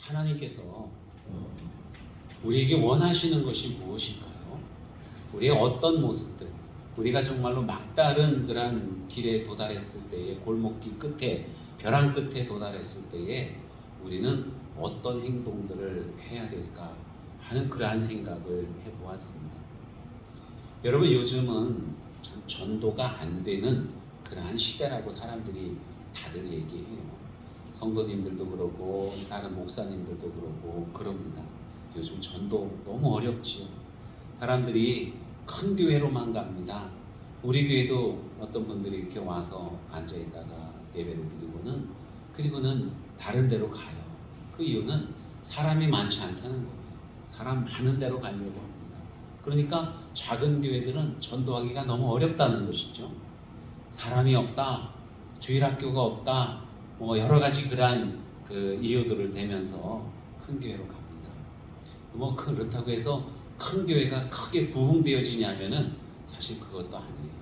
하나님께서 우리에게 원하시는 것이 무엇일까요? 우리의 어떤 모습들, 우리가 정말로 막다른 그런 길에 도달했을 때에, 골목길 끝에, 벼랑 끝에 도달했을 때에 우리는 어떤 행동들을 해야 될까 하는 그러한 생각을 해보았습니다. 여러분, 요즘은 참 전도가 안 되는 그러한 시대라고 사람들이 다들 얘기해요. 성도님들도 그러고 다른 목사님들도 그러고 그럽니다. 요즘 전도 너무 어렵지요. 사람들이 큰 교회로만 갑니다. 우리 교회도 어떤 분들이 이렇게 와서 앉아있다가 예배를 드리고는 그리고는 다른 데로 가요. 그 이유는 사람이 많지 않다는 거예요. 사람 많은 데로 가려고 합니다. 그러니까 작은 교회들은 전도하기가 너무 어렵다는 것이죠. 사람이 없다, 주일학교가 없다, 뭐 여러 가지 그러한 그 이유들을 대면서 큰 교회로 갑니다. 뭐 그렇다고 해서 큰 교회가 크게 부흥되어지냐면은 사실 그것도 아니에요.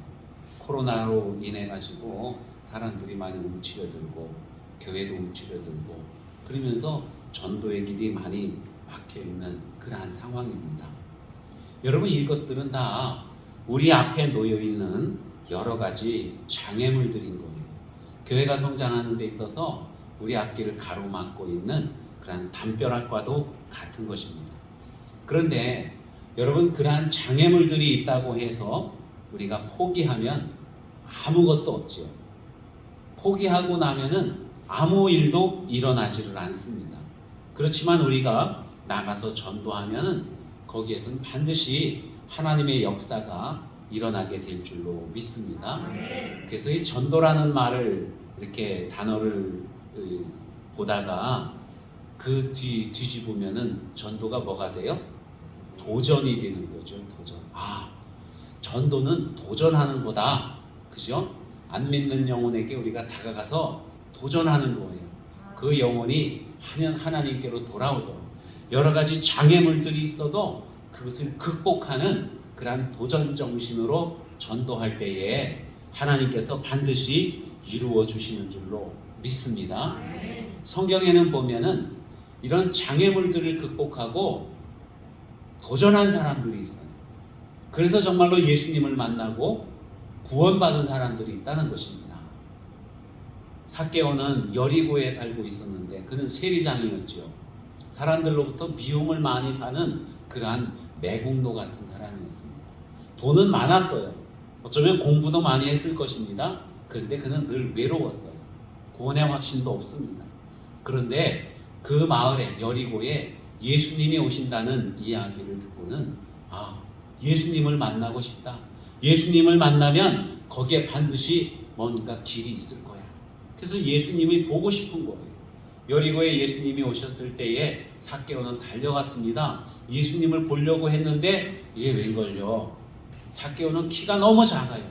코로나로 인해 가지고 사람들이 많이 움츠려들고 교회도 움츠려들고 그러면서 전도의 길이 많이 막혀 있는 그러한 상황입니다. 여러분, 이것들은 다 우리 앞에 놓여 있는 여러 가지 장애물들인 거예요. 교회가 성장하는 데 있어서 우리 앞길을 가로막고 있는 그러한 담벼락과도 같은 것입니다. 그런데 여러분, 그러한 장애물들이 있다고 해서 우리가 포기하면 아무것도 없죠. 포기하고 나면은 아무 일도 일어나지를 않습니다. 그렇지만 우리가 나가서 전도하면은 거기에서는 반드시 하나님의 역사가 일어나게 될 줄로 믿습니다. 그래서 이 전도라는 말을 이렇게 단어를 보다가 그 뒤집으면은 전도가 뭐가 돼요? 도전이 되는 거죠. 도전. 전도는 도전하는 거다. 그죠? 안 믿는 영혼에게 우리가 다가가서 도전하는 거예요. 그 영혼이 하나님께로 돌아오도록 여러 가지 장애물들이 있어도 그것을 극복하는 그러한 도전 정신으로 전도할 때에 하나님께서 반드시 이루어 주시는 줄로 믿습니다. 성경에는 보면은 이런 장애물들을 극복하고 도전한 사람들이 있어요. 그래서 정말로 예수님을 만나고 구원받은 사람들이 있다는 것입니다. 삭개오는 여리고에 살고 있었는데 그는 세리장이었죠. 사람들로부터 미움을 많이 사는 그러한 매국노 같은 사람이었습니다. 돈은 많았어요. 어쩌면 공부도 많이 했을 것입니다. 그런데 그는 늘 외로웠어요. 구원의 확신도 없습니다. 그런데 그 마을에, 여리고에 예수님이 오신다는 이야기를 듣고는 예수님을 만나고 싶다. 예수님을 만나면 거기에 반드시 뭔가 길이 있을 거야. 그래서 예수님이 보고 싶은 거예요. 여리고에 예수님이 오셨을 때에 삭개오는 달려갔습니다. 예수님을 보려고 했는데 이게 웬걸요? 삭개오는 키가 너무 작아요.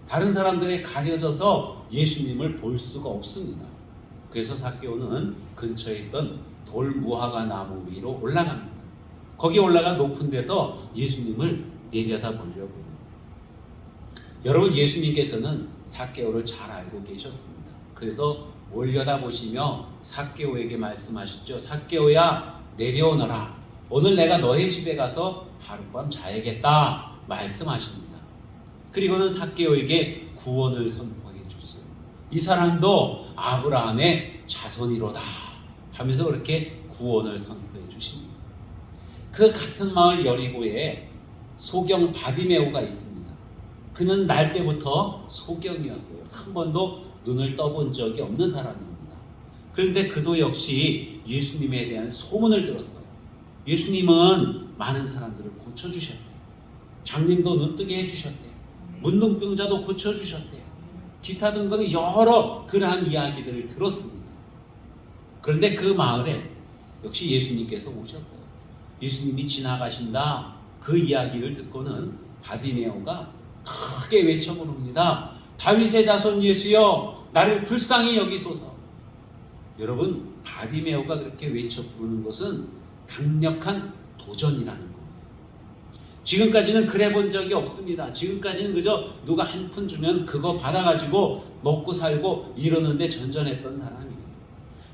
다른 사람들에 가려져서 예수님을 볼 수가 없습니다. 그래서 삭개오는 근처에 있던 돌 무화과 나무 위로 올라갑니다. 거기 올라가 높은 데서 예수님을 내려다보려고요. 여러분, 예수님께서는 삭개오를 잘 알고 계셨습니다. 그래서 올려다보시며 삭개오에게 말씀하셨죠. 삭개오야, 내려오너라. 오늘 내가 너의 집에 가서 하룻밤 자야겠다 말씀하십니다. 그리고는 삭개오에게 구원을 선포해 주세요. 이 사람도 아브라함의 자손이로다 하면서 그렇게 구원을 선포해 주십니다. 그 같은 마을 여리고에 소경 바디메오가 있습니다. 그는 날 때부터 소경이었어요. 한 번도 눈을 떠본 적이 없는 사람입니다. 그런데 그도 역시 예수님에 대한 소문을 들었어요. 예수님은 많은 사람들을 고쳐주셨대요. 장님도 눈뜨게 해주셨대요. 문둥병자도 고쳐주셨대요. 기타 등등 여러 그러한 이야기들을 들었습니다. 그런데 그 마을에 역시 예수님께서 오셨어요. 예수님이 지나가신다. 그 이야기를 듣고는 바디메오가 크게 외쳐 부릅니다. 다윗의 자손 예수여, 나를 불쌍히 여기소서. 여러분, 바디메오가 그렇게 외쳐 부르는 것은 강력한 도전이라는 거예요. 지금까지는 그래 본 적이 없습니다. 지금까지는 그저 누가 한 푼 주면 그거 받아가지고 먹고 살고 이러는데 전전했던 사람이에요.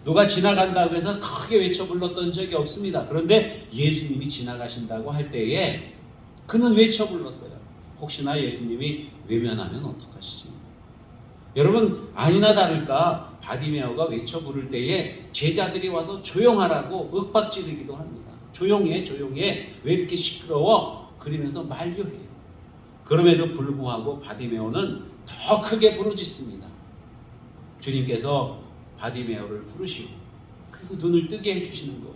누가 지나간다고 해서 크게 외쳐 불렀던 적이 없습니다. 그런데 예수님이 지나가신다고 할 때에 그는 외쳐 불렀어요. 혹시나 예수님이 외면하면 어떡하시지? 여러분, 아니나 다를까 바디메오가 외쳐 부를 때에 제자들이 와서 조용하라고 윽박지르기도 합니다. 조용해, 조용해. 왜 이렇게 시끄러워? 그러면서 만류해요. 그럼에도 불구하고 바디메오는 더 크게 부르짖습니다. 주님께서 바디메오를 부르시고 그리고 눈을 뜨게 해주시는 거예요.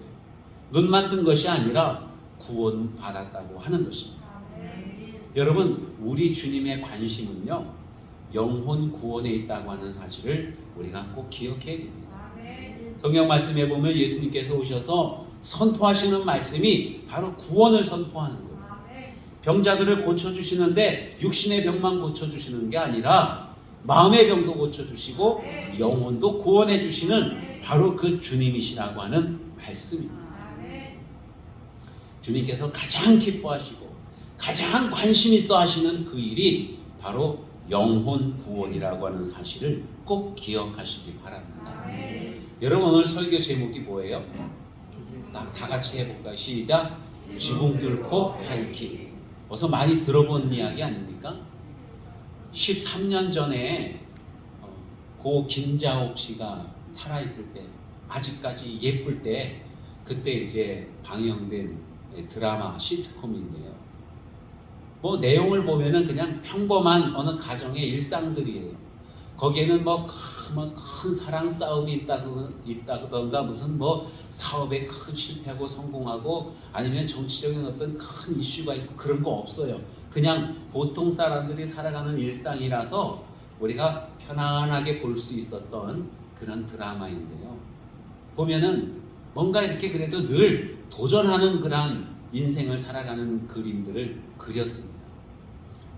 눈만 뜬 것이 아니라 구원 받았다고 하는 것입니다. 여러분, 우리 주님의 관심은요, 영혼 구원에 있다고 하는 사실을 우리가 꼭 기억해야 됩니다. 성경 말씀에 보면 예수님께서 오셔서 선포하시는 말씀이 바로 구원을 선포하는 거예요. 병자들을 고쳐주시는데 육신의 병만 고쳐주시는 게 아니라 마음의 병도 고쳐주시고 영혼도 구원해 주시는 바로 그 주님이시라고 하는 말씀입니다. 주님께서 가장 기뻐하시고 가장 관심 있어 하시는 그 일이 바로 영혼 구원이라고 하는 사실을 꼭 기억하시기 바랍니다. 여러분, 오늘 설교 제목이 뭐예요? 다 같이 해볼까요? 시작! 지붕 뚫고 하이킥. 어서 많이 들어본 이야기 아닙니까? 13년 전에 고 김자옥 씨가 살아있을 때, 아직까지 예쁠 때, 그때 이제 방영된 드라마 시트콤인데요. 뭐 내용을 보면은 그냥 평범한 어느 가정의 일상들이에요. 거기에는 뭐 큰 사랑 싸움이 있다던가 무슨 뭐 사업에 큰 실패하고 성공하고 아니면 정치적인 어떤 큰 이슈가 있고 그런 거 없어요. 그냥 보통 사람들이 살아가는 일상이라서 우리가 편안하게 볼 수 있었던 그런 드라마인데요. 보면은 뭔가 이렇게 그래도 늘 도전하는 그런 인생을 살아가는 그림들을 그렸습니다.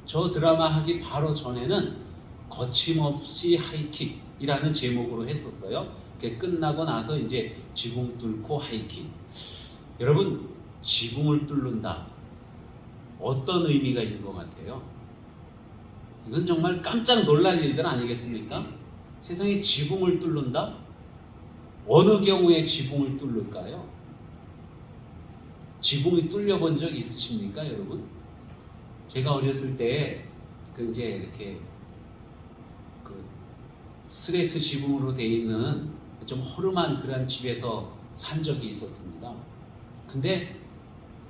저 드라마 하기 바로 전에는 거침없이 하이킥이라는 제목으로 했었어요. 그게 끝나고 나서 이제 지붕 뚫고 하이킥. 여러분, 지붕을 뚫는다. 어떤 의미가 있는 것 같아요? 이건 정말 깜짝 놀랄 일들 아니겠습니까? 세상에 지붕을 뚫는다? 어느 경우에 지붕을 뚫을까요? 지붕이 뚫려 본 적 있으십니까, 여러분? 제가 어렸을 때 이제 이렇게 스레트 지붕으로 돼 있는 좀 허름한 그런 집에서 산 적이 있었습니다. 근데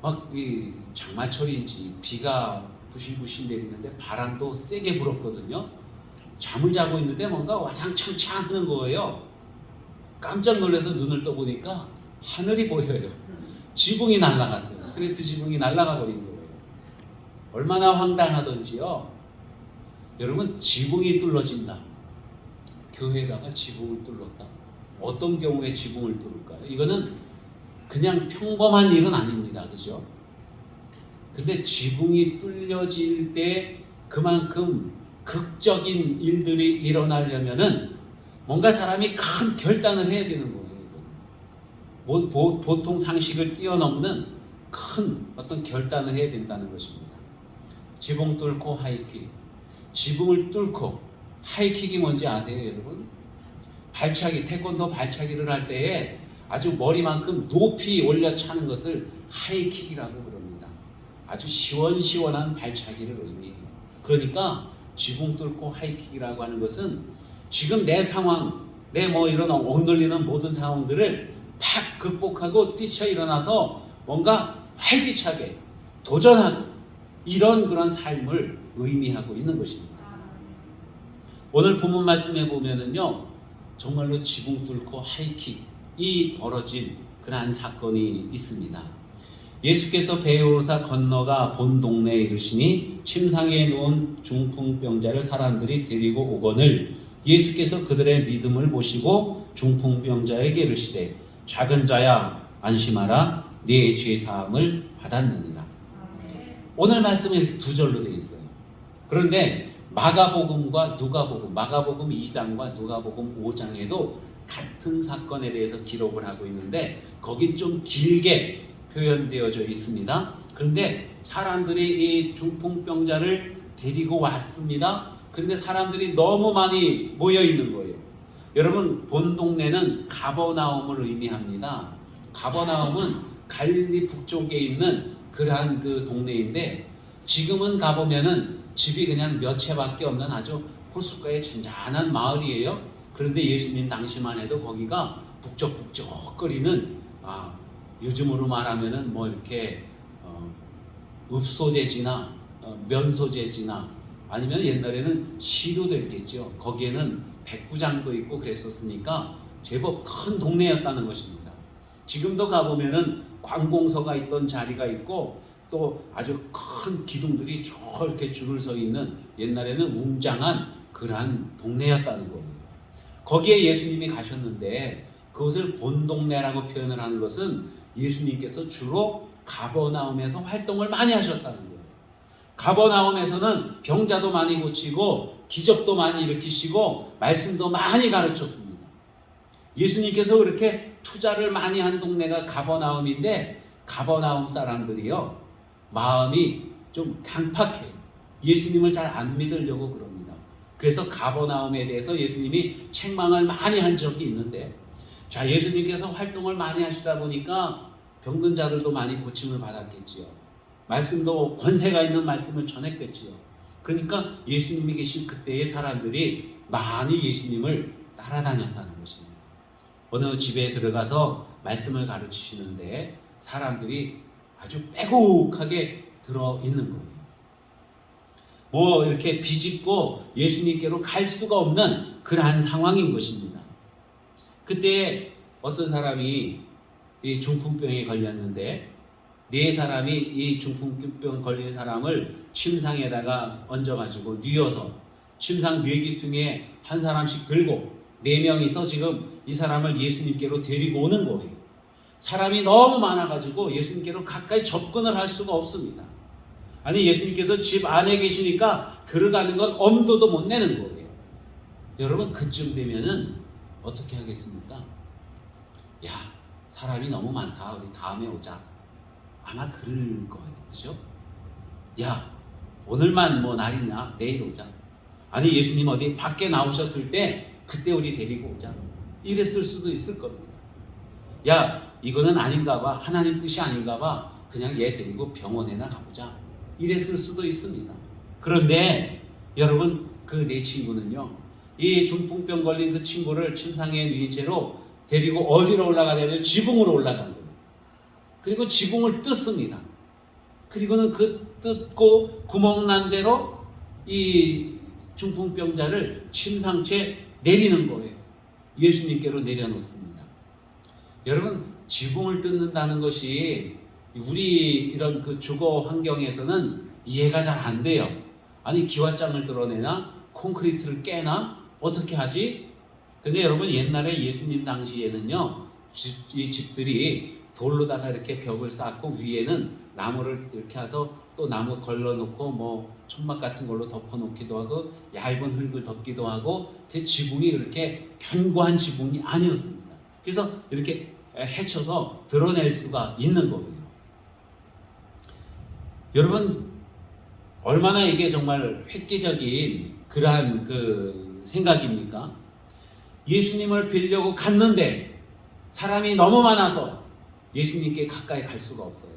막 이 장마철인지 비가 부실부실 내리는데 바람도 세게 불었거든요. 잠을 자고 있는데 뭔가 와장창창 하는 거예요. 깜짝 놀라서 눈을 떠보니까 하늘이 보여요. 지붕이 날아갔어요. 스레트 지붕이 날아가 버린 거예요. 얼마나 황당하던지요. 여러분, 지붕이 뚫어진다. 교회다가 지붕을 뚫었다. 어떤 경우에 지붕을 뚫을까요? 이거는 그냥 평범한 일은 아닙니다. 그죠? 근데 지붕이 뚫려질 때 그만큼 극적인 일들이 일어나려면은 뭔가 사람이 큰 결단을 해야 되는 거예요. 보통 상식을 뛰어넘는 큰 어떤 결단을 해야 된다는 것입니다. 지붕 뚫고 하이킥. 지붕을 뚫고 하이킥이 뭔지 아세요, 여러분? 발차기, 태권도 발차기를 할 때에 아주 머리만큼 높이 올려 차는 것을 하이킥이라고 그럽니다. 아주 시원시원한 발차기를 의미해요. 그러니까 지붕 뚫고 하이킥이라고 하는 것은 지금 내 상황, 내 뭐 이런 억눌리는 모든 상황들을 팍 극복하고 뛰쳐 일어나서 뭔가 활기차게 도전하는 이런 그런 삶을 의미하고 있는 것입니다. 오늘 본문 말씀에 보면은요, 정말로 지붕 뚫고 하이킥이 벌어진 그러한 사건이 있습니다. 예수께서 배에 오르사 건너가 본 동네에 이르시니 침상에 누운 중풍병자를 사람들이 데리고 오거늘 예수께서 그들의 믿음을 보시고 중풍병자에게 이르시되 작은 자야 안심하라 네 죄 사함을 받았느니라. 오늘 말씀은 이렇게 두 절로 되어 있어요. 그런데 마가복음과 누가복음, 마가복음 2장과 누가복음 5장에도 같은 사건에 대해서 기록을 하고 있는데 거기 좀 길게 표현되어져 있습니다. 그런데 사람들이 이 중풍병자를 데리고 왔습니다. 그런데 사람들이 너무 많이 모여 있는 거예요. 여러분 본 동네는 가버나움을 의미합니다. 가버나움은 갈릴리 북쪽에 있는 그러한 그 동네인데 지금은 가보면은 집이 그냥 몇 채밖에 없는 아주 호숫가의 잔잔한 마을이에요. 그런데 예수님 당시만 해도 거기가 북적북적거리는 요즘으로 말하면은 뭐 이렇게 읍소재지나 면소재지나 아니면 옛날에는 시도도 있겠죠. 거기에는 백부장도 있고 그랬었으니까 제법 큰 동네였다는 것입니다. 지금도 가보면은 관공서가 있던 자리가 있고 또 아주 큰 기둥들이 저렇게 줄을 서 있는 옛날에는 웅장한 그러한 동네였다는 거예요. 거기에 예수님이 가셨는데 그것을 본 동네라고 표현을 하는 것은 예수님께서 주로 가버나움에서 활동을 많이 하셨다는 거예요. 가버나움에서는 병자도 많이 고치고 기적도 많이 일으키시고 말씀도 많이 가르쳤습니다. 예수님께서 그렇게 투자를 많이 한 동네가 가버나움인데 가버나움 사람들이요 마음이 좀 강팍해요. 예수님을 잘 안 믿으려고 그럽니다. 그래서 가버나움에 대해서 예수님이 책망을 많이 한 적이 있는데 자 예수님께서 활동을 많이 하시다 보니까 병든 자들도 많이 고침을 받았겠지요. 말씀도 권세가 있는 말씀을 전했겠지요. 그러니까 예수님이 계신 그때의 사람들이 많이 예수님을 따라다녔다는 것입니다. 어느 집에 들어가서 말씀을 가르치시는데 사람들이 아주 빼곡하게 들어있는 거예요. 뭐 이렇게 비집고 예수님께로 갈 수가 없는 그러한 상황인 것입니다. 그때 어떤 사람이 이 중풍병에 걸렸는데 네 사람이 이 중풍병 걸린 사람을 침상에다가 얹어가지고 뉘어서 침상 뇌기퉁에 한 사람씩 들고 4명이서 지금 이 사람을 예수님께로 데리고 오는 거예요. 사람이 너무 많아가지고 예수님께로 가까이 접근을 할 수가 없습니다. 아니 예수님께서 집 안에 계시니까 들어가는 건 엄두도 못 내는 거예요. 여러분 그쯤 되면은 어떻게 하겠습니까? 야 사람이 너무 많다 우리 다음에 오자 아마 그럴 거예요. 그죠? 야 오늘만 뭐 날이냐 내일 오자. 아니 예수님 어디 밖에 나오셨을 때 그때 우리 데리고 오자 이랬을 수도 있을 겁니다. 야 이거는 아닌가 봐 하나님 뜻이 아닌가 봐 그냥 얘 데리고 병원에나 가보자 이랬을 수도 있습니다. 그런데 여러분 그 네 친구는요 이 중풍병 걸린 그 친구를 침상에 누인 채로 데리고 어디로 올라가냐면 지붕으로 올라간 거예요. 그리고 지붕을 뜯습니다. 그리고는 그 뜯고 구멍 난 대로 이 중풍병자를 침상채 내리는 거예요. 예수님께로 내려놓습니다. 여러분 지붕을 뜯는다는 것이 우리 이런 그 주거 환경에서는 이해가 잘 안 돼요. 아니 기와장을 드러내나 콘크리트를 깨나 어떻게 하지? 근데 여러분 옛날에 예수님 당시에는요 이 집들이 돌로다가 이렇게 벽을 쌓고 위에는 나무를 이렇게 해서 또 나무 걸러놓고 뭐 천막 같은 걸로 덮어놓기도 하고 얇은 흙을 덮기도 하고 제 지붕이 이렇게 견고한 지붕이 아니었습니다. 그래서 이렇게 헤쳐서 드러낼 수가 있는 거예요. 여러분 얼마나 이게 정말 획기적인 그러한 그 생각입니까? 예수님을 뵈려고 갔는데 사람이 너무 많아서 예수님께 가까이 갈 수가 없어요.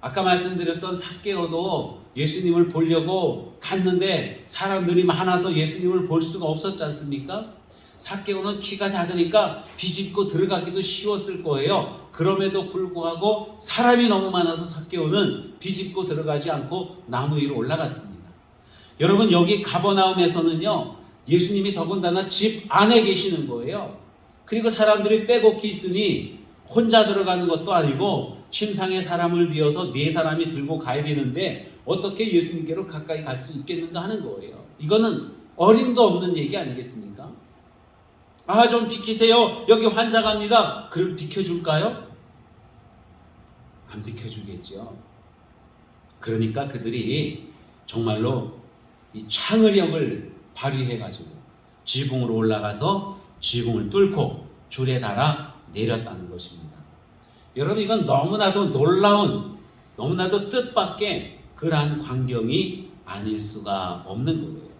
아까 말씀드렸던 삭개오도 예수님을 보려고 갔는데 사람들이 많아서 예수님을 볼 수가 없었지 않습니까? 삭개오는 키가 작으니까 비집고 들어가기도 쉬웠을 거예요. 그럼에도 불구하고 사람이 너무 많아서 삭개오는 비집고 들어가지 않고 나무 위로 올라갔습니다. 여러분 여기 가버나움에서는요 예수님이 더군다나 집 안에 계시는 거예요. 그리고 사람들이 빼곡히 있으니 혼자 들어가는 것도 아니고 침상에 사람을 비워서 4사람이 들고 가야 되는데 어떻게 예수님께로 가까이 갈 수 있겠는가 하는 거예요. 이거는 어림도 없는 얘기 아니겠습니까? 아, 좀 비키세요. 여기 환자 갑니다. 그럼 비켜줄까요? 안 비켜주겠죠. 그러니까 그들이 정말로 이 창의력을 발휘해가지고 지붕으로 올라가서 지붕을 뚫고 줄에 달아 내렸다는 것입니다. 여러분 이건 너무나도 놀라운 너무나도 뜻밖의 그러한 광경이 아닐 수가 없는 거예요.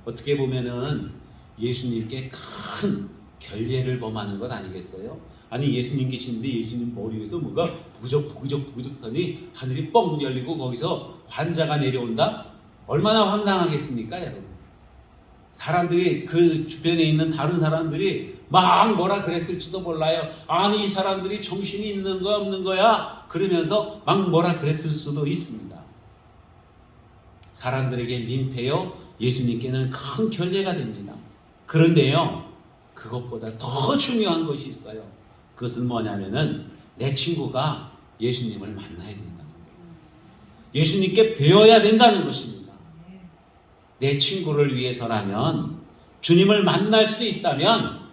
어떻게 보면은 예수님께 큰 결례를 범하는 것 아니겠어요? 아니 예수님 계시는데 예수님 머리 위에서 뭐가 부그적 하니 하늘이 뻥 열리고 거기서 환자가 내려온다? 얼마나 황당하겠습니까 여러분? 사람들이 그 주변에 있는 다른 사람들이 막 뭐라 그랬을지도 몰라요. 아니 이 사람들이 정신이 있는 거야 없는 거야? 그러면서 막 뭐라 그랬을 수도 있습니다. 사람들에게 민폐요 예수님께는 큰 결례가 됩니다. 그런데요 그것보다 더 중요한 것이 있어요. 그것은 뭐냐면은 내 친구가 예수님을 만나야 된다는 거예요. 예수님께 배워야 된다는 것입니다. 내 친구를 위해서라면 주님을 만날 수 있다면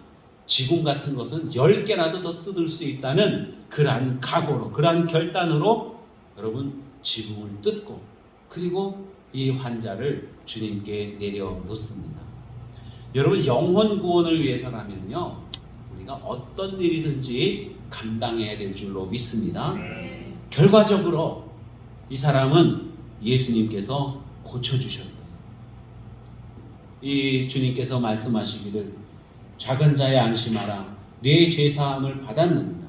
지금 같은 것은 10개라도 더 뜯을 수 있다는 그러한 각오로 그러한 결단으로 여러분 지붕을 뜯고 그리고 이 환자를 주님께 내려놓습니다. 여러분 영혼 구원을 위해서라면요 우리가 어떤 일이든지 감당해야 될 줄로 믿습니다. 결과적으로 이 사람은 예수님께서 고쳐주셨어요. 이 주님께서 말씀하시기를 작은 자에 안심하라 네 죄사함을 받았느니라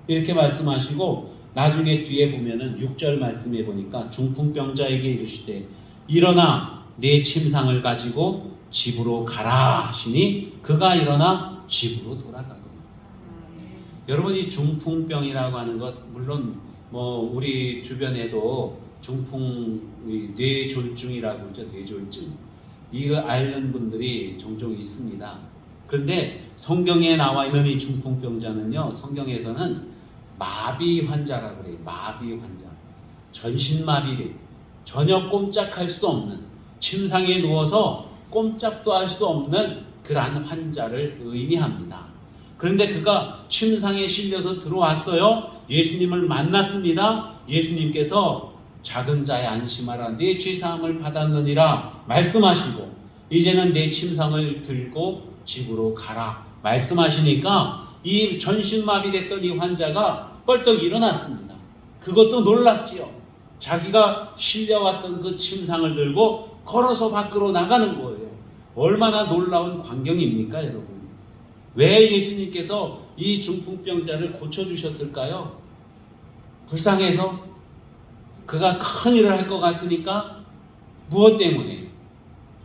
이렇게 말씀하시고 나중에 뒤에 보면은 6절 말씀해 보니까 중풍병자에게 이르시되 일어나 네 침상을 가지고 집으로 가라 하시니 그가 일어나 집으로 돌아가거든요. 여러분 이 중풍병이라고 하는 것 물론 뭐 우리 주변에도 중풍 뇌졸중이라고 그러죠. 뇌졸중 이거 앓는 분들이 종종 있습니다. 그런데 성경에 나와 있는 이 중풍병자는요 성경에서는 마비 환자라고 그래요. 마비 환자 전신마비래 전혀 꼼짝할 수 없는 침상에 누워서 꼼짝도 할 수 없는 그러한 환자를 의미합니다. 그런데 그가 침상에 실려서 들어왔어요. 예수님을 만났습니다. 예수님께서 작은 자에 안심하라 네 죄사함을 받았느니라 말씀하시고 이제는 내 침상을 들고 집으로 가라 말씀하시니까 이 전신마비됐던 이 환자가 벌떡 일어났습니다. 그것도 놀랍지요. 자기가 실려왔던 그 침상을 들고 걸어서 밖으로 나가는 거예요. 얼마나 놀라운 광경입니까 여러분? 왜 예수님께서 이 중풍병자를 고쳐주셨을까요? 불쌍해서? 그가 큰 일을 할 것 같으니까? 무엇 때문에?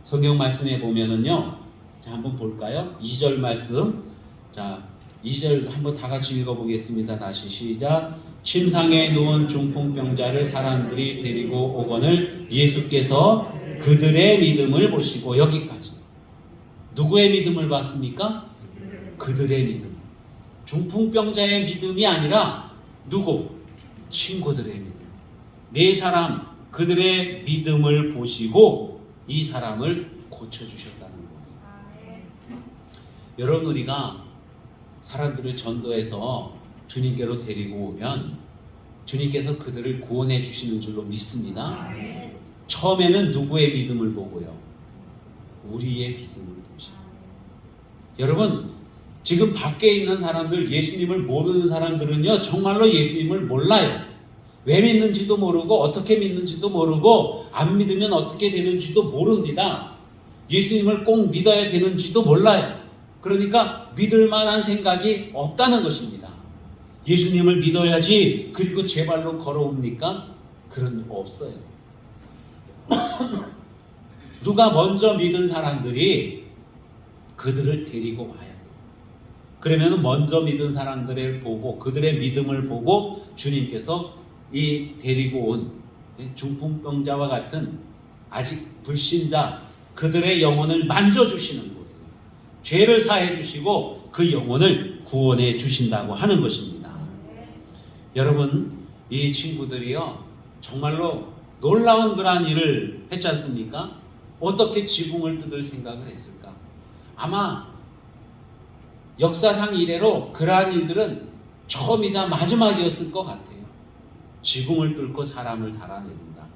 성경 말씀에 보면은요 자 한번 볼까요? 2절 말씀 자 2절 한번 다 같이 읽어보겠습니다. 다시 시작. 침상에 누운 중풍병자를 사람들이 데리고 오거늘 예수께서 그들의 믿음을 보시고 여기까지 누구의 믿음을 봤습니까? 그들의 믿음. 중풍병자의 믿음이 아니라 누구? 친구들의 믿음. 네 사람 그들의 믿음을 보시고 이 사람을 고쳐주셨다는 거예요. 여러분 우리가 사람들을 전도해서 주님께로 데리고 오면 주님께서 그들을 구원해 주시는 줄로 믿습니다. 처음에는 누구의 믿음을 보고요? 우리의 믿음을 보시고. 여러분 지금 밖에 있는 사람들 예수님을 모르는 사람들은요 정말로 예수님을 몰라요. 왜 믿는지도 모르고 어떻게 믿는지도 모르고 안 믿으면 어떻게 되는지도 모릅니다. 예수님을 꼭 믿어야 되는지도 몰라요. 그러니까 믿을 만한 생각이 없다는 것입니다. 예수님을 믿어야지 그리고 제 발로 걸어옵니까? 그런 거 없어요. 누가 먼저 믿은 사람들이 그들을 데리고 와야 돼요. 그러면 먼저 믿은 사람들을 보고 그들의 믿음을 보고 주님께서 이 데리고 온 중풍병자와 같은 아직 불신자 그들의 영혼을 만져주시는 거예요. 죄를 사해 주시고 그 영혼을 구원해 주신다고 하는 것입니다. 여러분 이 친구들이요 정말로 놀라운 그러한 일을 했지 않습니까? 어떻게 지붕을 뜯을 생각을 했을까? 아마 역사상 이래로 그러한 일들은 처음이자 마지막이었을 것 같아요. 지붕을 뚫고 사람을 달아내린다.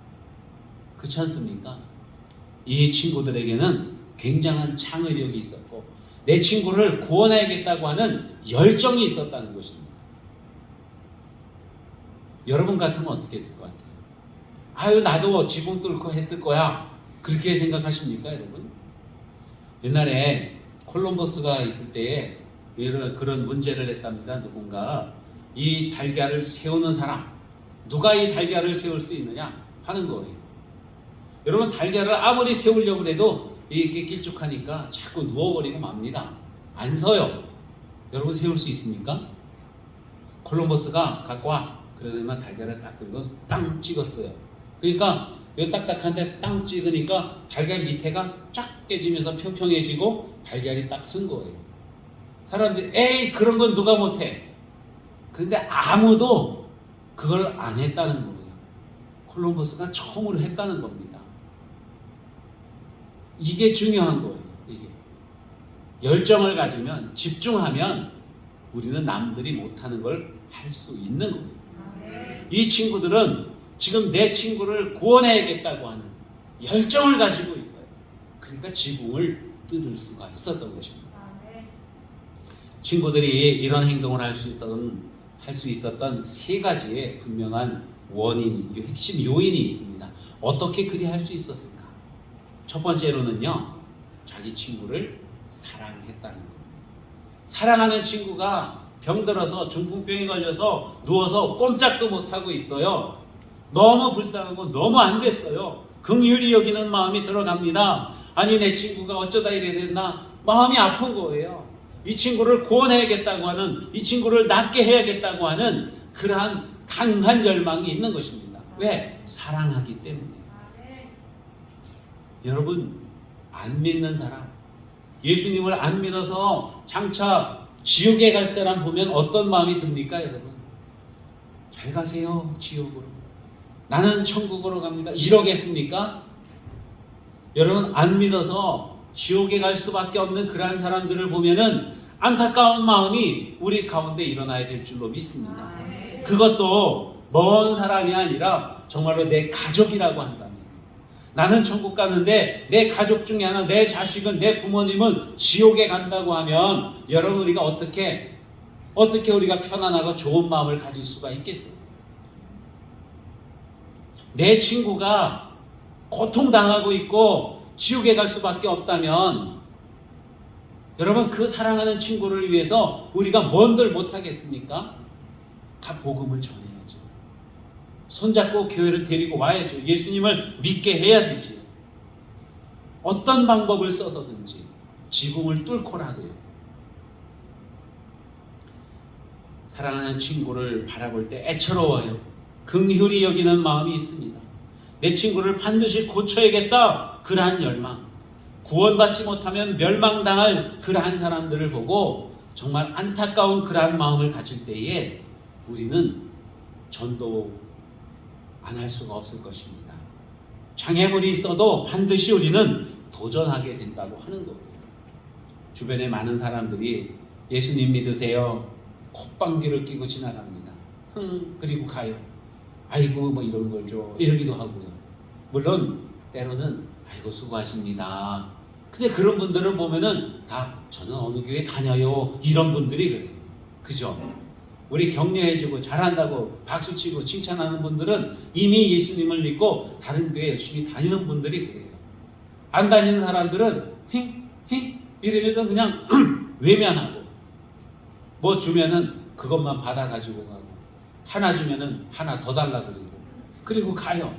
그렇지 않습니까? 이 친구들에게는 굉장한 창의력이 있었고 내 친구를 구원해야겠다고 하는 열정이 있었다는 것입니다. 여러분 같으면 어떻게 했을 것 같아요? 아유 나도 지붕 뚫고 했을 거야. 그렇게 생각하십니까 여러분? 옛날에 콜럼버스가 있을 때에 그런 문제를 냈답니다. 누군가 이 달걀을 세우는 사람, 누가 이 달걀을 세울 수 있느냐 하는 거예요. 여러분, 달걀을 아무리 세우려고 해도 이게 길쭉하니까 자꾸 누워버리고 맙니다. 안 서요. 여러분, 세울 수 있습니까? 콜럼버스가 갖고 와. 그러더니만 달걀을 딱 들고 땅 찍었어요. 그러니까 이 딱딱한데 땅 찍으니까 달걀 밑에가 쫙 깨지면서 평평해지고 달걀이 딱 쓴 거예요. 사람들이 에이, 그런 건 누가 못해. 그런데 아무도 그걸 안 했다는 거예요. 콜럼버스가 처음으로 했다는 겁니다. 이게 중요한 거예요. 이게 열정을 가지면, 집중하면 우리는 남들이 못하는 걸 할 수 있는 거예요. 이 친구들은 지금 내 친구를 구원해야겠다고 하는 열정을 가지고 있어요. 그러니까 지붕을 뚫을 수가 있었던 것입니다. 친구들이 이런 행동을 할 수 있었던 세 가지의 분명한 원인, 핵심 요인이 있습니다. 어떻게 그리 할 수 있었을까? 첫 번째로는요, 자기 친구를 사랑했다는 겁니다. 사랑하는 친구가 병들어서 중풍병에 걸려서 누워서 꼼짝도 못하고 있어요. 너무 불쌍하고 너무 안 됐어요. 긍휼히 여기는 마음이 들어갑니다. 아니, 내 친구가 어쩌다 이래 됐나? 마음이 아픈 거예요. 이 친구를 구원해야겠다고 하는, 이 친구를 낫게 해야겠다고 하는 그러한 강한 열망이 있는 것입니다. 왜? 사랑하기 때문에. 여러분, 안 믿는 사람, 예수님을 안 믿어서 장차 지옥에 갈 사람 보면 어떤 마음이 듭니까, 여러분? 잘 가세요, 지옥으로. 나는 천국으로 갑니다. 이러겠습니까? 여러분, 안 믿어서 지옥에 갈 수밖에 없는 그러한 사람들을 보면은 안타까운 마음이 우리 가운데 일어나야 될 줄로 믿습니다. 그것도 먼 사람이 아니라 정말로 내 가족이라고 한다면, 나는 천국 가는데 내 가족 중에 하나, 내 자식은, 내 부모님은 지옥에 간다고 하면 여러분, 우리가 어떻게 우리가 편안하고 좋은 마음을 가질 수가 있겠어요? 내 친구가 고통당하고 있고 지옥에 갈 수밖에 없다면 여러분, 그 사랑하는 친구를 위해서 우리가 뭔들 못하겠습니까? 다 복음을 전해야죠. 손잡고 교회를 데리고 와야죠. 예수님을 믿게 해야 되지. 어떤 방법을 써서든지 지붕을 뚫고라도요. 사랑하는 친구를 바라볼 때 애처로워요. 긍휼히 여기는 마음이 있습니다. 내 친구를 반드시 고쳐야겠다, 그러한 열망. 구원받지 못하면 멸망당할 그러한 사람들을 보고 정말 안타까운 그러한 마음을 가질 때에 우리는 전도 안 할 수가 없을 것입니다. 장애물이 있어도 반드시 우리는 도전하게 된다고 하는 거예요. 주변에 많은 사람들이 예수님 믿으세요, 콧방귀를 끼고 지나갑니다. 그리고 가요. 아이고, 뭐 이런 걸 줘, 이러기도 하고요. 물론 때로는 아이고 수고하십니다. 근데 그런 분들을 보면은 다 저는 어느 교회 다녀요, 이런 분들이 그래요. 그죠? 우리 격려해주고 잘한다고 박수치고 칭찬하는 분들은 이미 예수님을 믿고 다른 교회 열심히 다니는 분들이 그래요. 안 다니는 사람들은 힝 이러면서 그냥 외면하고, 뭐 주면은 그것만 받아가지고 가고, 하나 주면은 하나 더 달라 그리고 가요.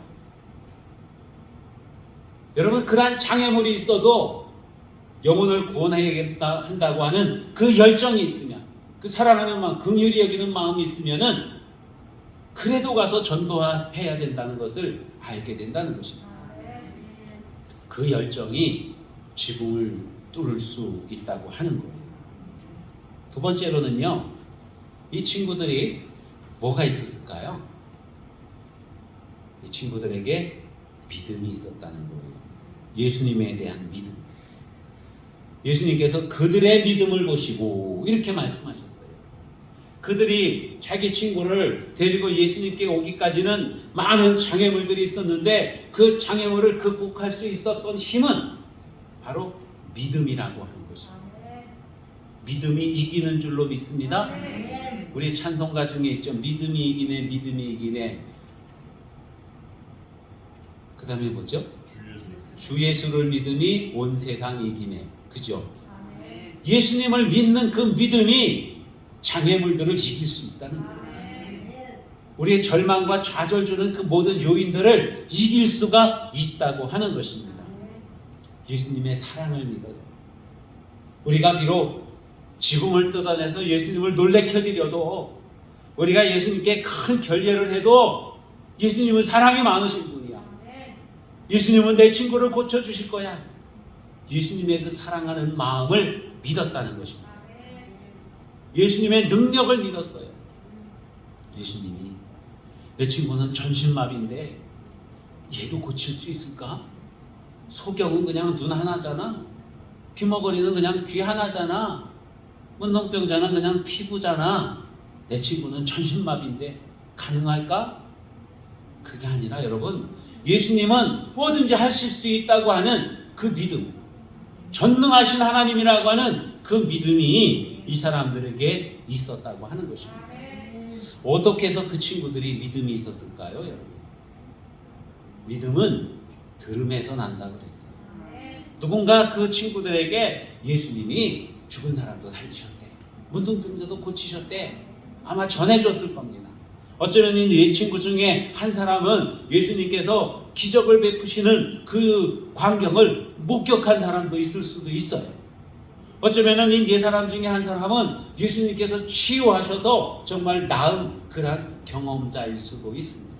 여러분, 그러한 장애물이 있어도 영혼을 구원해야겠다 한다고 하는 그 열정이 있으면, 그 사랑하는 마음, 긍휼히 여기는 마음이 있으면은 그래도 가서 전도해야 된다는 것을 알게 된다는 것입니다. 그 열정이 지붕을 뚫을 수 있다고 하는 거예요. 두 번째로는요, 이 친구들이 뭐가 있었을까요? 이 친구들에게 믿음이 있었다는 거예요. 예수님에 대한 믿음. 예수님께서 그들의 믿음을 보시고 이렇게 말씀하셨어요. 그들이 자기 친구를 데리고 예수님께 오기까지는 많은 장애물들이 있었는데 그 장애물을 극복할 수 있었던 힘은 바로 믿음이라고 하는 거죠. 믿음이 이기는 줄로 믿습니다. 우리 찬송가 중에 있죠. 믿음이 이기네, 믿음이 이기네. 그 다음에 뭐죠? 주 예수를 믿음이 온 세상 이기네. 그죠? 예수님을 믿는 그 믿음이 장애물들을 이길 수 있다는 거예요. 우리의 절망과 좌절 주는 그 모든 요인들을 이길 수가 있다고 하는 것입니다. 예수님의 사랑을 믿어요. 우리가 비록 지붕을 뜯어내서 예수님을 놀래켜드려도, 우리가 예수님께 큰 결례를 해도 예수님은 사랑이 많으신 분이야. 예수님은 내 친구를 고쳐주실 거야. 예수님의 그 사랑하는 마음을 믿었다는 것입니다. 예수님의 능력을 믿었어요. 예수님이 내 친구는 전신마비인데 얘도 고칠 수 있을까? 소경은 그냥 눈 하나잖아. 귀머거리는 그냥 귀 하나잖아. 문둥병자는 그냥 피부잖아. 내 친구는 전신마비인데 가능할까? 그게 아니라 여러분, 예수님은 뭐든지 하실 수 있다고 하는 그 믿음, 전능하신 하나님이라고 하는 그 믿음이 이 사람들에게 있었다고 하는 것입니다. 어떻게 해서 그 친구들이 믿음이 있었을까요, 여러분? 믿음은 들음에서 난다고 그랬어요. 누군가 그 친구들에게 예수님이 죽은 사람도 살리셨대, 문둥병자도 고치셨대, 아마 전해줬을 겁니다. 어쩌면 이 친구 중에 한 사람은 예수님께서 기적을 베푸시는 그 광경을 목격한 사람도 있을 수도 있어요. 어쩌면 이 사람 중에 한 사람은 예수님께서 치유하셔서 정말 나은 그런 경험자일 수도 있습니다.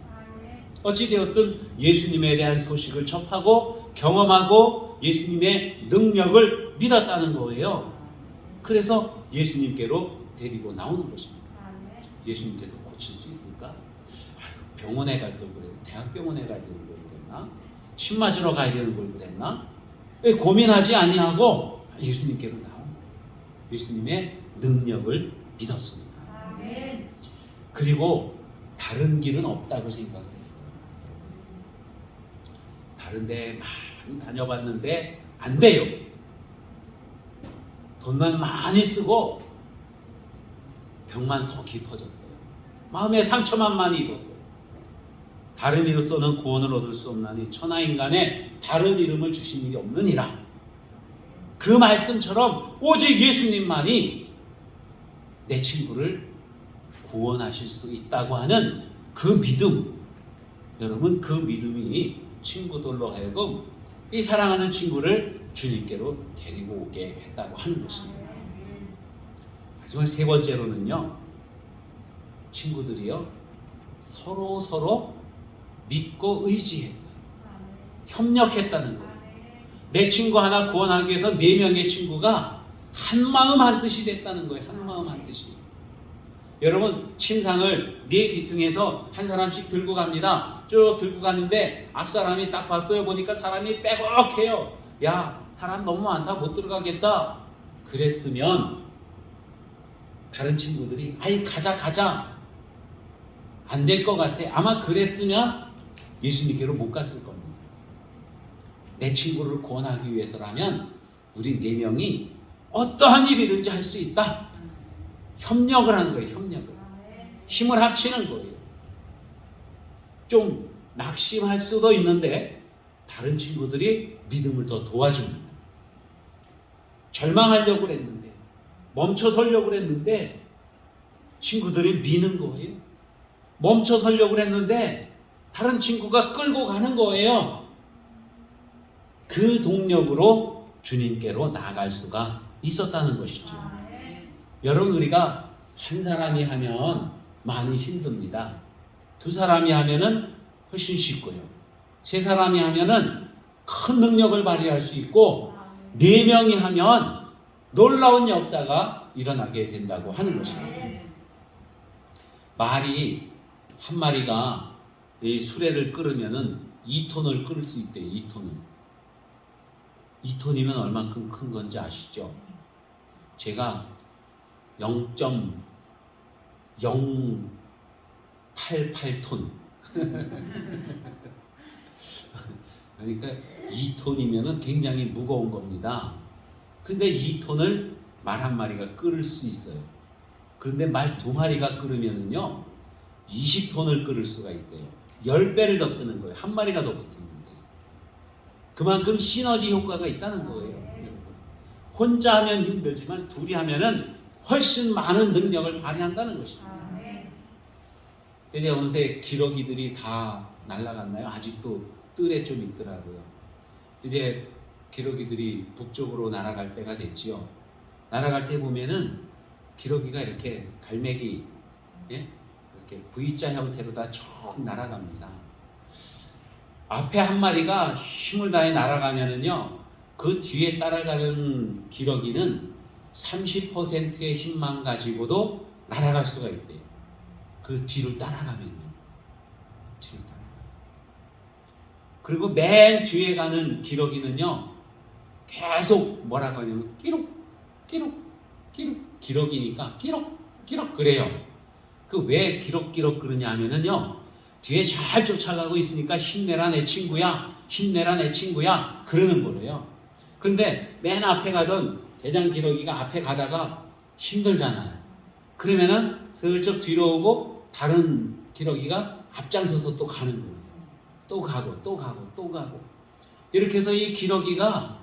어찌되었든 예수님에 대한 소식을 접하고 경험하고 예수님의 능력을 믿었다는 거예요. 그래서 예수님께로 데리고 나오는 것입니다. 예수님께서 고칠 수 있을까? 병원에 갈 걸 그랬나? 대학병원에 가야 되는 걸 그랬나? 침 맞으러 가야 되는 걸 그랬나? 고민하지 아니하고 예수님께로 나온 거예요. 예수님의 능력을 믿었습니다. 그리고 다른 길은 없다고 생각을 했어요. 다른 데 많이 다녀봤는데 안 돼요. 돈만 많이 쓰고 병만 더 깊어졌어요. 마음의 상처만 많이 입었어요. 다른 이로서는 구원을 얻을 수 없나니 천하인간에 다른 이름을 주신 일이 없느니라. 그 말씀처럼 오직 예수님만이 내 친구를 구원하실 수 있다고 하는 그 믿음, 여러분, 그 믿음이 친구들로 하여금 이 사랑하는 친구를 주님께로 데리고 오게 했다고 하는 것입니다. 하지만 세 번째로는요, 친구들이요 서로 믿고 의지했어요. 협력했다는 거예요. 내 친구 하나 구원하기 위해서 4명의 친구가 한 마음 한 뜻이 됐다는 거예요. 한 마음 한 뜻이. 여러분, 침상을 4귀퉁에서 한 사람씩 들고 갑니다. 쭉 들고 가는데 앞 사람이 딱 봤어요. 보니까 사람이 빼곡해요. 야, 사람 너무 많다, 못 들어가겠다. 그랬으면 다른 친구들이 아이 가자 안 될 것 같아. 아마 그랬으면 예수님께로 못 갔을 겁니다. 내 친구를 구원하기 위해서라면 우리 4명이 어떠한 일이든지 할 수 있다. 협력을 하는 거예요. 협력을. 힘을 합치는 거예요. 좀 낙심할 수도 있는데 다른 친구들이 믿음을 더 도와줍니다. 절망하려고 했는데, 멈춰서려고 했는데 친구들이 미는 거예요. 멈춰서려고 했는데 다른 친구가 끌고 가는 거예요. 그 동력으로 주님께로 나아갈 수가 있었다는 것이죠. 여러분, 우리가 한 사람이 하면 많이 힘듭니다. 2사람이 하면은 훨씬 쉽고요. 3사람이 하면은 큰 능력을 발휘할 수 있고 4명이 하면 놀라운 역사가 일어나게 된다고 하는 것입니다. 말이 한 마리가 이 수레를 끓으면은 2톤을 끓을 수 있대요. 2톤이면 얼만큼 큰 건지 아시죠? 제가 0.088톤 그러니까 2톤이면 굉장히 무거운 겁니다. 근데 2톤을 말 한 마리가 끓을 수 있어요. 그런데 말 2마리가 끓으면은요 20톤을 끓을 수가 있대요. 10배를 더 끄는 거예요. 한 마리가 더 붙는 거예요. 그만큼 시너지 효과가 있다는 거예요. 혼자 하면 힘들지만 둘이 하면은 훨씬 많은 능력을 발휘한다는 것입니다. 이제 어느새 기러기들이 다 날아갔나요? 아직도 뜰에 좀 있더라고요. 이제 기러기들이 북쪽으로 날아갈 때가 됐지요. 날아갈 때 보면은 기러기가 이렇게 갈매기, 예? 이렇게 V자 형태로 다 쭉 날아갑니다. 앞에 한 마리가 힘을 다해 날아가면은요, 그 뒤에 따라가는 기러기는 30%의 힘만 가지고도 날아갈 수가 있대요. 그 뒤를 따라가면요. 뒤를 따라가면. 그리고 맨 뒤에 가는 기러기는요, 계속 뭐라고 하냐면 끼룩 기러기니까 끼룩 그래요. 그 왜 기럭기럭 그러냐 하면은요, 뒤에 잘 쫓아가고 있으니까 힘내라 내 친구야, 힘내라 내 친구야 그러는 거래요. 그런데 맨 앞에 가던 대장 기러기가 앞에 가다가 힘들잖아요. 그러면은 슬쩍 뒤로 오고 다른 기러기가 앞장서서 또 가는 거예요. 또 가고 이렇게 해서 이 기러기가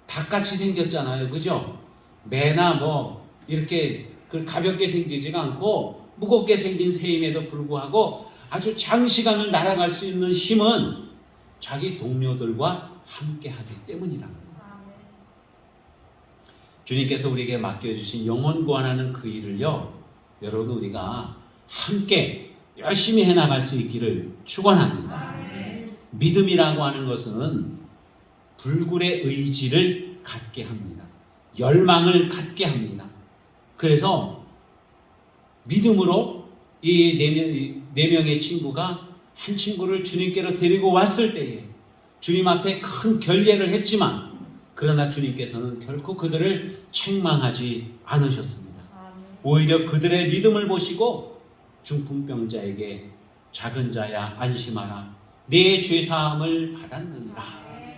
닭같이 생겼잖아요. 그죠? 매나 뭐 이렇게 그 가볍게 생기지가 않고 무겁게 생긴 새임에도 불구하고 아주 장시간을 날아갈 수 있는 힘은 자기 동료들과 함께 하기 때문이라는 거예요. 주님께서 우리에게 맡겨주신 영혼 구원하는 그 일을요, 여러분 우리가 함께 열심히 해나갈 수 있기를 축원합니다. 믿음이라고 하는 것은 불굴의 의지를 갖게 합니다. 열망을 갖게 합니다. 그래서 믿음으로 이 네 명의 친구가 한 친구를 주님께로 데리고 왔을 때에 주님 앞에 큰 결례를 했지만, 그러나 주님께서는 결코 그들을 책망하지 않으셨습니다. 오히려 그들의 믿음을 보시고 중풍병자에게 작은 자야 안심하라, 내 죄사함을 받았느니라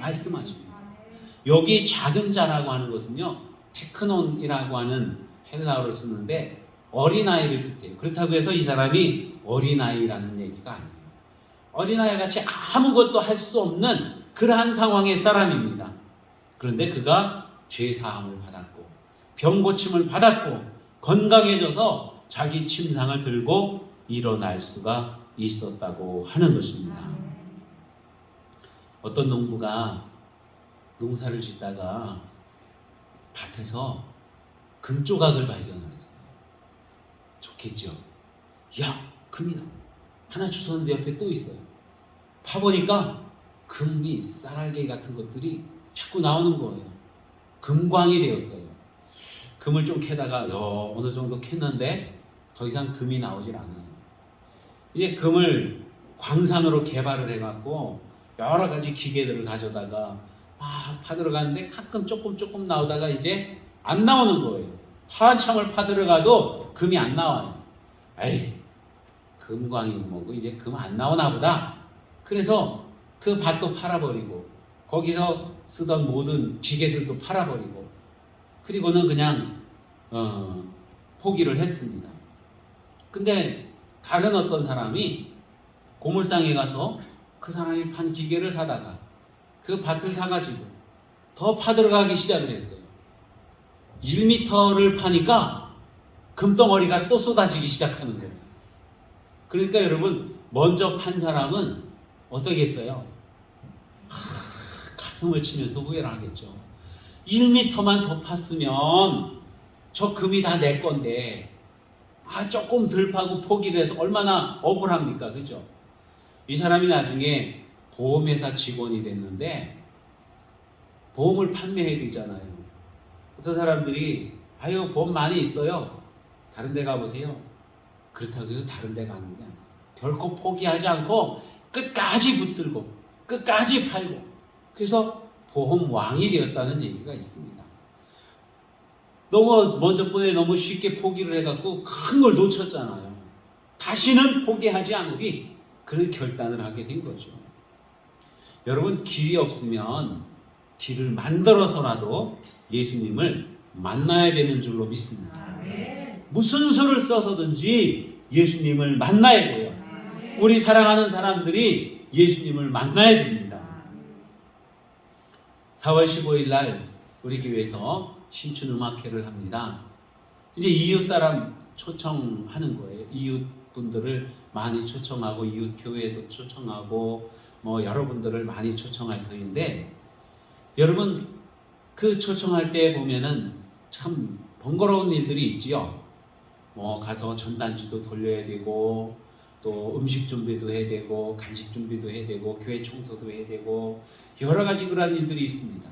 말씀하십니다. 여기 작은 자라고 하는 것은요, 테크논이라고 하는 헬라어를 쓰는데 어린아이를 뜻해요. 그렇다고 해서 이 사람이 어린아이라는 얘기가 아니에요. 어린아이 같이 아무것도 할 수 없는 그러한 상황의 사람입니다. 그런데 그가 죄사함을 받았고 병고침을 받았고 건강해져서 자기 침상을 들고 일어날 수가 있었다고 하는 것입니다. 어떤 농부가 농사를 짓다가 밭에서 금조각을 발견했어요. 좋겠죠? 야, 금이다. 하나 주웠는데 옆에 또 있어요. 파보니까 금이, 쌀알갱이 같은 것들이 자꾸 나오는 거예요. 금광이 되었어요. 금을 좀 캐다가 어느 정도 캤는데 더 이상 금이 나오질 않아요. 이제 금을 광산으로 개발을 해갖고 여러 가지 기계들을 가져다가 막 파들어가는데 가끔 조금 나오다가 이제 안 나오는 거예요. 한참을 파들어가도 금이 안 나와요. 에이, 금광이 뭐고 이제 금 안 나오나 보다. 그래서 그 밭도 팔아버리고 거기서 쓰던 모든 기계들도 팔아버리고 그리고는 그냥 포기를 했습니다. 근데 다른 어떤 사람이 고물상에 가서 그 사람이 판 기계를 사다가 그 밭을 사가지고 더 파들어가기 시작을 했어요. 1m를 파니까 금덩어리가 또 쏟아지기 시작하는 거예요. 그러니까 여러분, 먼저 판 사람은 어떻게 했어요? 가슴을 치면서 후회를 하겠죠. 1m만 더 팠으면 저 금이 다 내 건데 조금 덜 파고 포기를 해서 얼마나 억울합니까? 그죠? 이 사람이 나중에 보험회사 직원이 됐는데 보험을 판매해야 되잖아요. 어떤 사람들이 아유 보험 많이 있어요. 다른 데 가보세요. 그렇다고 해서 다른 데 가는 게 아니에요. 결코 포기하지 않고 끝까지 붙들고 끝까지 팔고 그래서 보험 왕이 되었다는 얘기가 있습니다. 너무 먼저 번에 너무 쉽게 포기를 해갖고 큰 걸 놓쳤잖아요. 다시는 포기하지 않으리 그런 결단을 하게 된 거죠. 여러분, 길이 없으면 길을 만들어서라도 예수님을 만나야 되는 줄로 믿습니다. 무슨 수를 써서든지 예수님을 만나야 돼요. 우리 사랑하는 사람들이 예수님을 만나야 됩니다. 4월 15일 날 우리 교회에서 신춘음악회를 합니다. 이제 이웃 사람 초청하는 거예요. 이웃 분들을 많이 초청하고 이웃 교회도 초청하고 뭐 여러분들을 많이 초청할 터인데, 여러분 그 초청할 때 보면은 참 번거로운 일들이 있지요. 뭐 가서 전단지도 돌려야 되고 또 음식 준비도 해야 되고 간식 준비도 해야 되고 교회 청소도 해야 되고 여러 가지 그런 일들이 있습니다.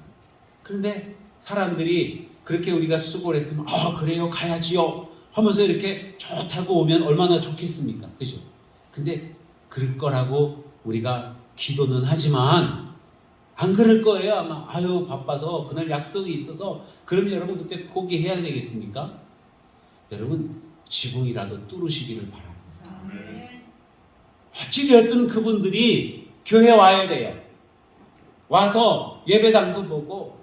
그런데 사람들이 그렇게 우리가 수고를 했으면 그래요 가야지요 하면서 이렇게 좋다고 오면 얼마나 좋겠습니까? 그죠? 근데 그럴 거라고 우리가 기도는 하지만 안 그럴 거예요 아마. 바빠서 그날 약속이 있어서. 그럼 여러분 그때 포기해야 되겠습니까? 여러분 지붕이라도 뚫으시기를 바랍니다. 어찌되었든 그분들이 교회 와야 돼요. 와서 예배당도 보고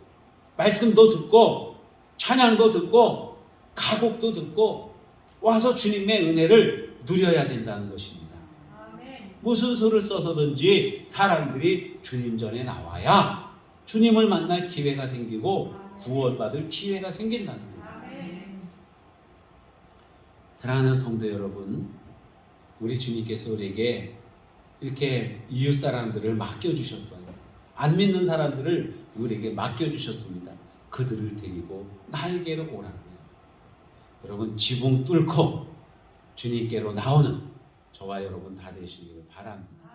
말씀도 듣고 찬양도 듣고 가곡도 듣고 와서 주님의 은혜를 누려야 된다는 것입니다. 무슨 수를 써서든지 사람들이 주님 전에 나와야 주님을 만날 기회가 생기고 구원받을 기회가 생긴다는 거예요. 사랑하는 성도 여러분, 우리 주님께서 우리에게 이렇게 이웃 사람들을 맡겨주셨어요. 안 믿는 사람들을 우리에게 맡겨주셨습니다. 그들을 데리고 나에게로 오라고요. 여러분 지붕 뚫고 주님께로 나오는 저와 여러분 다 되시기를 바랍니다.